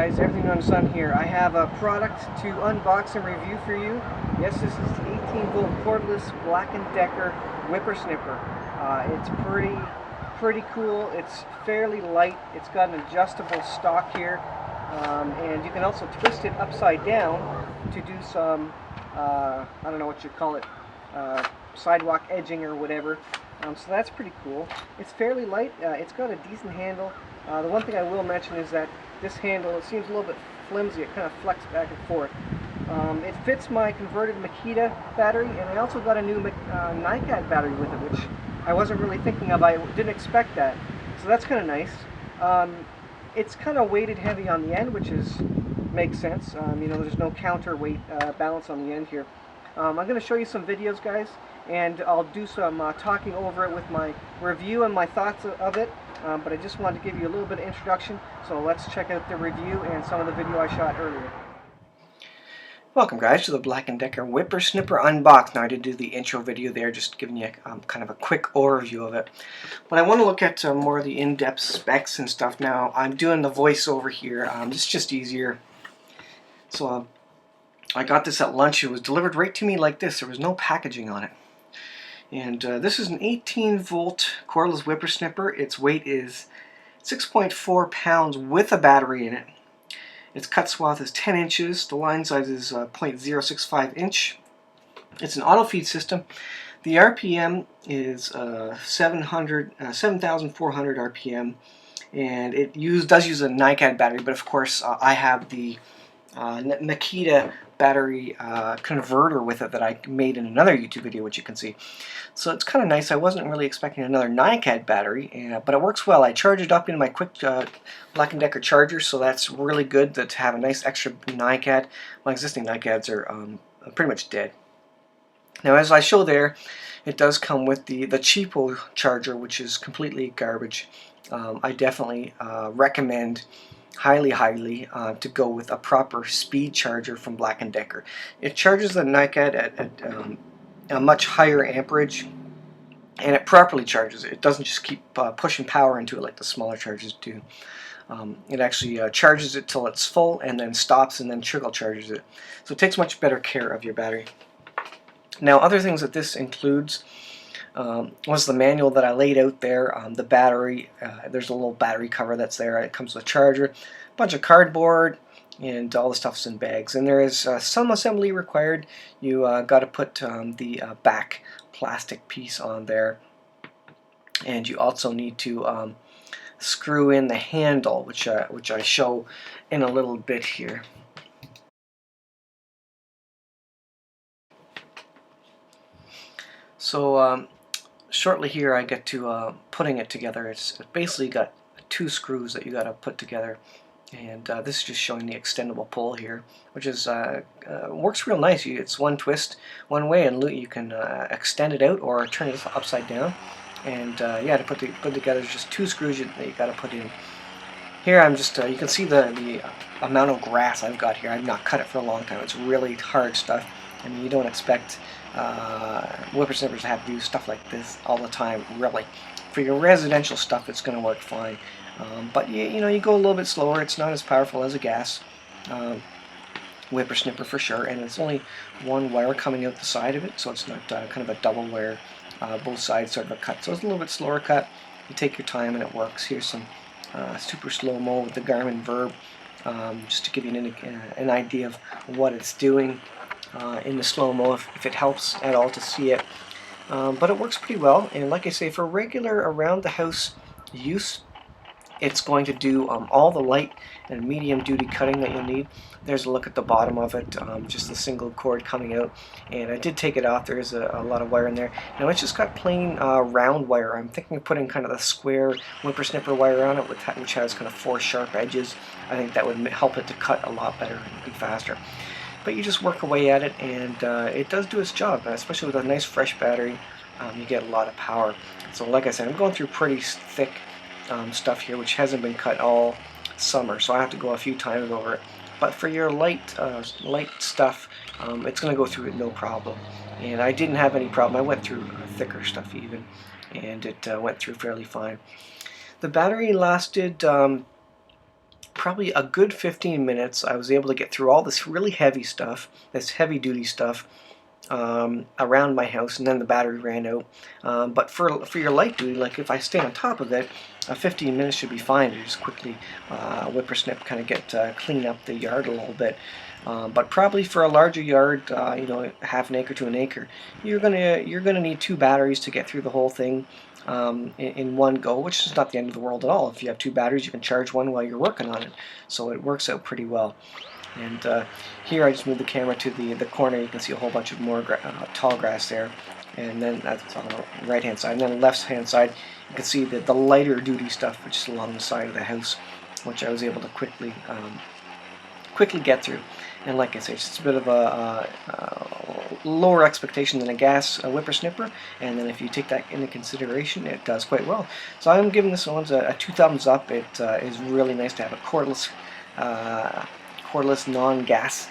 guys, everything on Sun here. I have a product to unbox and review for you. Yes, this is the 18-volt cordless Black & Decker Whipper Snipper. It's pretty cool. It's fairly light. It's got an adjustable stock here, and you can also twist it upside down to do some, I don't know what you call it, sidewalk edging or whatever. So that's pretty cool. It's fairly light. It's got a decent handle. The one thing I will mention is that this handle, it seems a little bit flimsy. It kind of flexes back and forth. It fits my converted Makita battery, and I also got a new nicad battery with it, which I wasn't really thinking of. I didn't expect that. So that's kind of nice. It's kind of weighted heavy on the end, which makes sense. You know, there's no counterweight balance on the end here. I'm going to show you some videos, guys, and I'll do some talking over it with my review and my thoughts of it. But I just wanted to give you a little bit of introduction, so let's check out the review and some of the video I shot earlier. Welcome, guys, to the Black & Decker Whipper Snipper Unbox. Now, I did do the intro video there, just giving you kind of a quick overview of it. But I want to look at more of the in-depth specs and stuff now. I'm doing the voiceover here. It's just easier. So I got this at lunch. It was delivered right to me like this. There was no packaging on it. And this is an 18-volt cordless Whipper Snipper. Its weight is 6.4 pounds with a battery in it. Its cut swath is 10 inches. The line size is 0.065 inch. It's an auto feed system. The RPM is 7,400 RPM, and it does use a NiCad battery. But of course, I have the Makita battery converter with it that I made in another YouTube video, which you can see. So it's kind of nice. I wasn't really expecting another NiCad battery, but it works well. I charge it up in my quick Black & Decker charger, so that's really good to have a nice extra NiCad. My existing NiCads are pretty much dead. Now, as I show there, it does come with the cheapo charger, which is completely garbage. I definitely recommend highly to go with a proper speed charger from Black & Decker. It charges the NiCad at a much higher amperage, and it properly charges it. It doesn't just keep pushing power into it like the smaller chargers do. It actually charges it till it's full and then stops and then trickle charges it. So it takes much better care of your battery. Now, other things that this includes was the manual that I laid out there. The battery, there's a little battery cover that's there. It comes with a charger, a bunch of cardboard, and all the stuff's in bags. And there is some assembly required. You got to put the back plastic piece on there, and you also need to screw in the handle, which I show in a little bit here. So shortly here I get to putting it together. It's basically got 2 screws that you got to put together, and this is just showing the extendable pull here, which is works real nice. It's one twist one way, and you can extend it out or turn it upside down. And yeah, to put together, there's just 2 screws that you got to put in. Here I'm just you can see the amount of grass I've got here. I've not cut it for a long time. It's really hard stuff. I mean, you don't expect Whipper Snippers to have to do stuff like this all the time, really. For your residential stuff, it's going to work fine. But you know, you go a little bit slower. It's not as powerful as a gas Whipper Snipper for sure, and it's only one wire coming out the side of it, so it's not kind of a double wire, both sides sort of a cut. So it's a little bit slower cut. You take your time and it works. Here's some super slow-mo with the Garmin Verb, just to give you an idea of what it's doing in the slow-mo, if it helps at all to see it. But it works pretty well, and like I say, for regular around-the-house use, it's going to do all the light and medium-duty cutting that you'll need. There's a look at the bottom of it, just the single cord coming out, and I did take it off. There's a lot of wire in there. Now it's just got plain round wire. I'm thinking of putting kind of the square Whipper Snipper wire on it, which has kind of 4 sharp edges. I think that would help it to cut a lot better and faster. But you just work away at it, and it does do its job, especially with a nice fresh battery. You get a lot of power. So like I said, I'm going through pretty thick stuff here, which hasn't been cut all summer, so I have to go a few times over it. But for your light stuff, it's going to go through it no problem. And I didn't have any problem. I went through thicker stuff even, and it went through fairly fine. The battery lasted probably a good 15 minutes, I was able to get through all this really heavy stuff, this heavy duty stuff, around my house, and then the battery ran out. But for your light duty, like if I stay on top of it, 15 minutes should be fine to just quickly whipper snip, kind of get clean up the yard a little bit. But probably for a larger yard, you know, half an acre to an acre, you're gonna need 2 batteries to get through the whole thing in one go, which is not the end of the world at all. If you have 2 batteries, you can charge one while you're working on it, so it works out pretty well. And here I just moved the camera to the corner. You can see a whole bunch of more tall grass there, and then that's on the right hand side. And then on the left hand side, you can see the lighter duty stuff, which is along the side of the house, which I was able to quickly get through. And like I say, it's a bit of a lower expectation than a gas whipper snipper, and then if you take that into consideration, it does quite well. So I'm giving this one a 2 thumbs up. It is really nice to have a cordless non-gas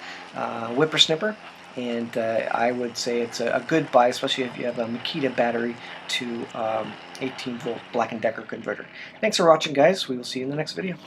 whipper snipper, and I would say it's a good buy, especially if you have a Makita battery to 18 volt Black & Decker converter. Thanks for watching, guys. We will see you in the next video.